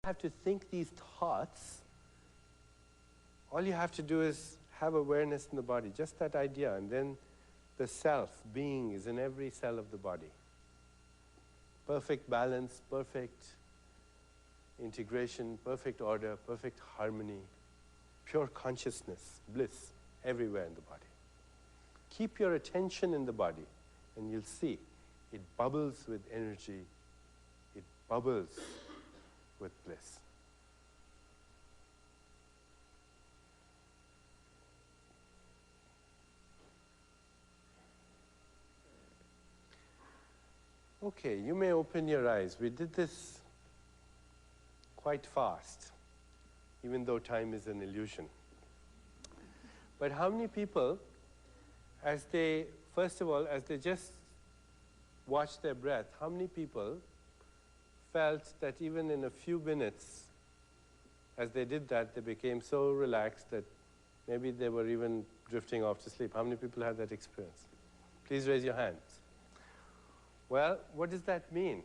have to think these thoughts. All you have to do is have awareness in the body, just that idea, and then the self, being, is in every cell of the body. Perfect balance, perfect integration, perfect order, perfect harmony, pure consciousness, bliss, everywhere in the body. Keep your attention in the body, and you'll see it bubbles with energy, it bubbles with bliss. Okay, you may open your eyes. We did this quite fast, even though time is an illusion. But how many people, as they, first of all, as they just watched their breath, how many people felt that even in a few minutes, as they did that, they became so relaxed that maybe they were even drifting off to sleep? How many people had that experience? Please raise your hands. Well, what does that mean?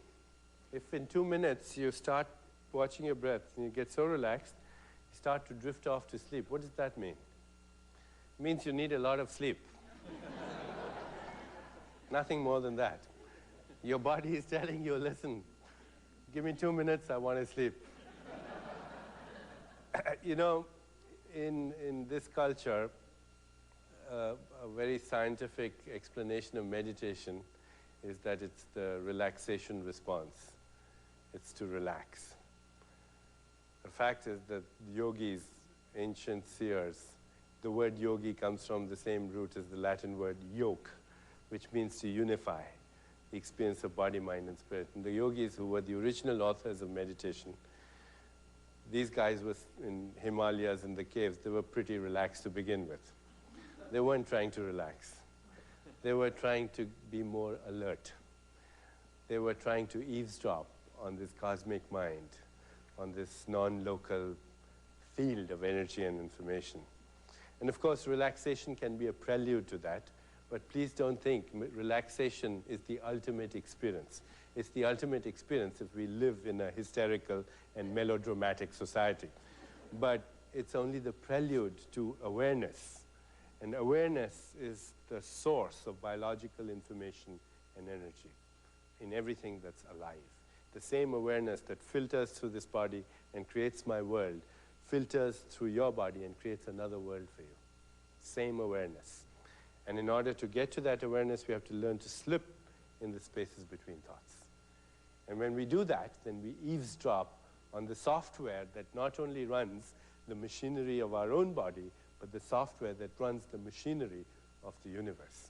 If in 2 minutes you start watching your breath and you get so relaxed, you start to drift off to sleep, what does that mean? It means you need a lot of sleep. Nothing more than that. Your body is telling you, listen, give me 2 minutes, I want to sleep. You know, in this culture, a very scientific explanation of meditation is that it's the relaxation response. It's to relax. The fact is that yogis, ancient seers, the word yogi comes from the same root as the Latin word yoke, which means to unify the experience of body, mind, and spirit. And the yogis, who were the original authors of meditation, these guys were in Himalayas, in the caves, they were pretty relaxed to begin with. They weren't trying to relax. They were trying to be more alert. They were trying to eavesdrop on this cosmic mind, on this non-local field of energy and information. And of course, relaxation can be a prelude to that, but please don't think relaxation is the ultimate experience. It's the ultimate experience if we live in a hysterical and melodramatic society. But it's only the prelude to awareness. And awareness is the source of biological information and energy in everything that's alive. The same awareness that filters through this body and creates my world filters through your body and creates another world for you. Same awareness. And in order to get to that awareness, we have to learn to slip in the spaces between thoughts. And when we do that, then we eavesdrop on the software that not only runs the machinery of our own body, but the software that runs the machinery of the universe.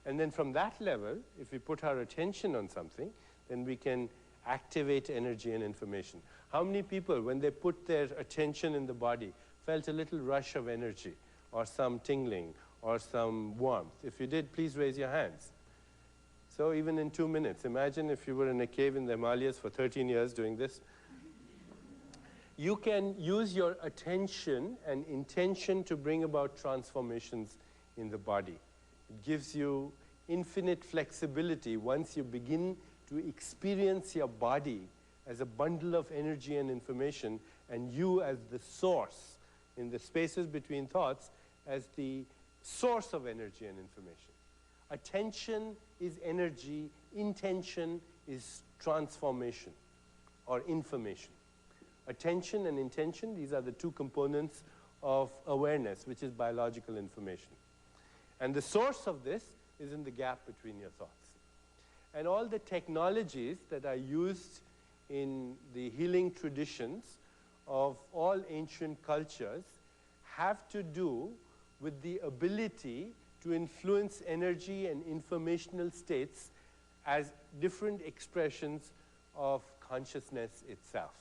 And then from that level, if we put our attention on something, then we can activate energy and information. How many people, when they put their attention in the body, felt a little rush of energy, or some tingling, or some warmth? If you did, please raise your hands. So even in 2 minutes, imagine if you were in a cave in the Himalayas for 13 years doing this. You can use your attention and intention to bring about transformations in the body. It gives you infinite flexibility once you begin to experience your body as a bundle of energy and information, and you as the source in the spaces between thoughts as the source of energy and information. Attention is energy, intention is transformation or information. Attention and intention, these are the two components of awareness, which is biological information. And the source of this is in the gap between your thoughts. And all the technologies that are used in the healing traditions of all ancient cultures have to do with the ability to influence energy and informational states as different expressions of consciousness itself.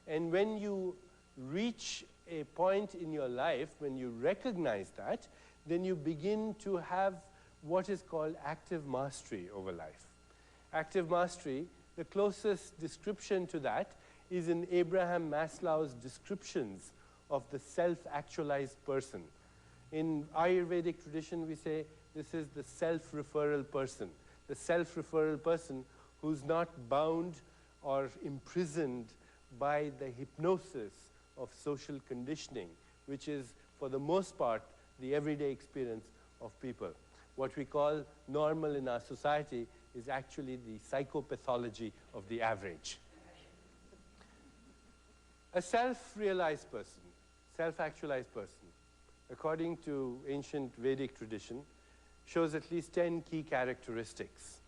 And when you reach a point in your life, when you recognize that, then you begin to have what is called active mastery over life. Active mastery, the closest description to that is in Abraham Maslow's descriptions of the self-actualized person. In Ayurvedic tradition, we say this is the self-referral person. The self-referral person who's not bound or imprisoned by the hypnosis of social conditioning, which is, for the most part, the everyday experience of people. What we call normal in our society is actually the psychopathology of the average. A self-realized person, self-actualized person, according to ancient Vedic tradition, shows at least 10 key characteristics.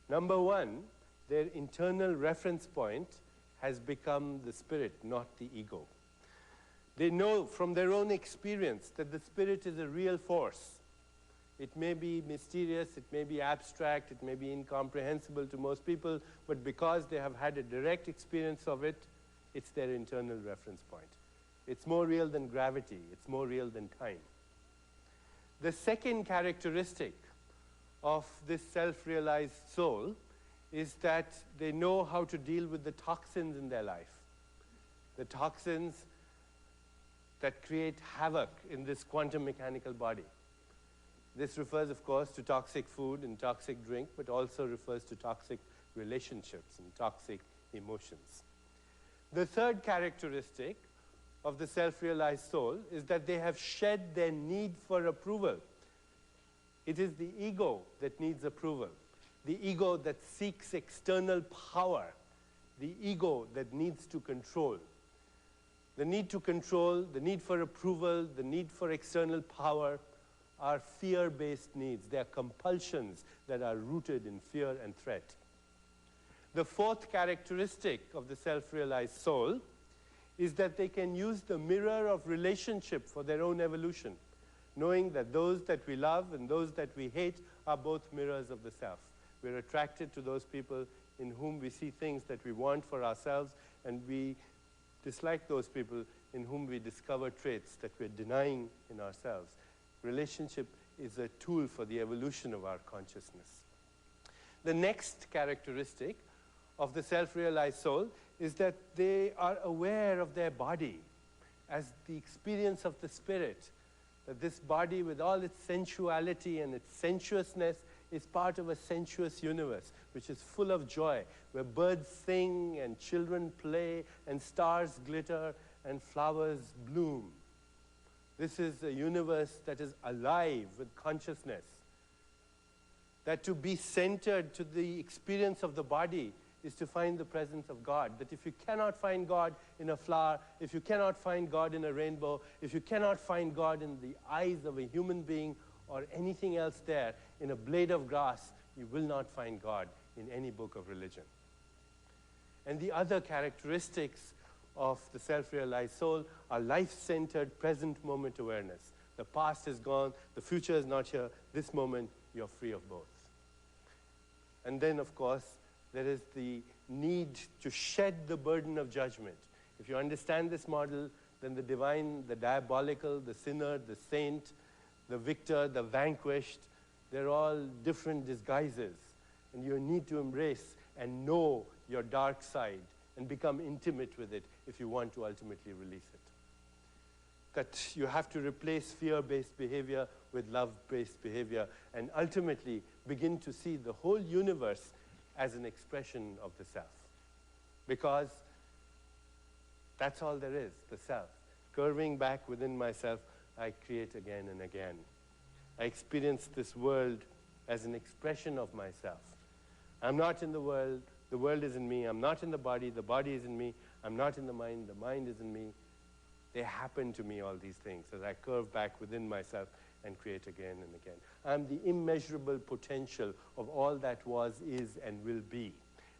Number one, their internal reference point has become the spirit, not the ego. They know from their own experience that the spirit is a real force. It may be mysterious, it may be abstract, it may be incomprehensible to most people, but because they have had a direct experience of it, it's their internal reference point. It's more real than gravity, it's more real than time. The second characteristic of this self-realized soul is that they know how to deal with the toxins in their life. The toxins that create havoc in this quantum mechanical body. This refers, of course, to toxic food and toxic drink, but also refers to toxic relationships and toxic emotions. The third characteristic of the self-realized soul is that they have shed their need for approval. It is the ego that needs approval, the ego that seeks external power, the ego that needs to control. The need to control, the need for approval, the need for external power are fear-based needs. They are compulsions that are rooted in fear and threat. The fourth characteristic of the self-realized soul is that they can use the mirror of relationship for their own evolution, knowing that those that we love and those that we hate are both mirrors of the self. We're attracted to those people in whom we see things that we want for ourselves, and we dislike those people in whom we discover traits that we're denying in ourselves. Relationship is a tool for the evolution of our consciousness. The next characteristic of the self-realized soul is that they are aware of their body as the experience of the spirit, that this body with all its sensuality and its sensuousness is part of a sensuous universe, which is full of joy, where birds sing and children play and stars glitter and flowers bloom. This is a universe that is alive with consciousness. That to be centered to the experience of the body is to find the presence of God. That if you cannot find God in a flower, if you cannot find God in a rainbow, if you cannot find God in the eyes of a human being or anything else there, in a blade of grass, you will not find God in any book of religion. And the other characteristics of the self-realized soul are life-centered, present moment awareness. The past is gone, the future is not here, this moment you're free of both. And then, of course, there is the need to shed the burden of judgment. If you understand this model, then the divine, the diabolical, the sinner, the saint, the victor, the vanquished, they're all different disguises. And you need to embrace and know your dark side and become intimate with it if you want to ultimately release it. That you have to replace fear-based behavior with love-based behavior and ultimately begin to see the whole universe as an expression of the self. Because that's all there is, the self. Curving back within myself, I create again and again. I experience this world as an expression of myself. I'm not in the world is in me. I'm not in the body is in me. I'm not in the mind is in me. They happen to me, all these things, as I curve back within myself and create again and again. I'm the immeasurable potential of all that was, is, and will be.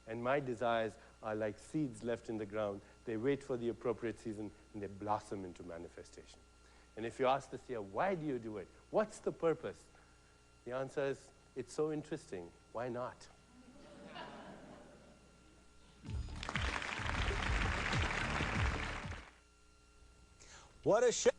And my desires are like seeds left in the ground. They wait for the appropriate season, and they blossom into manifestation. And if you ask this year, why do you do it? What's the purpose? The answer is, it's so interesting. Why not? What a show.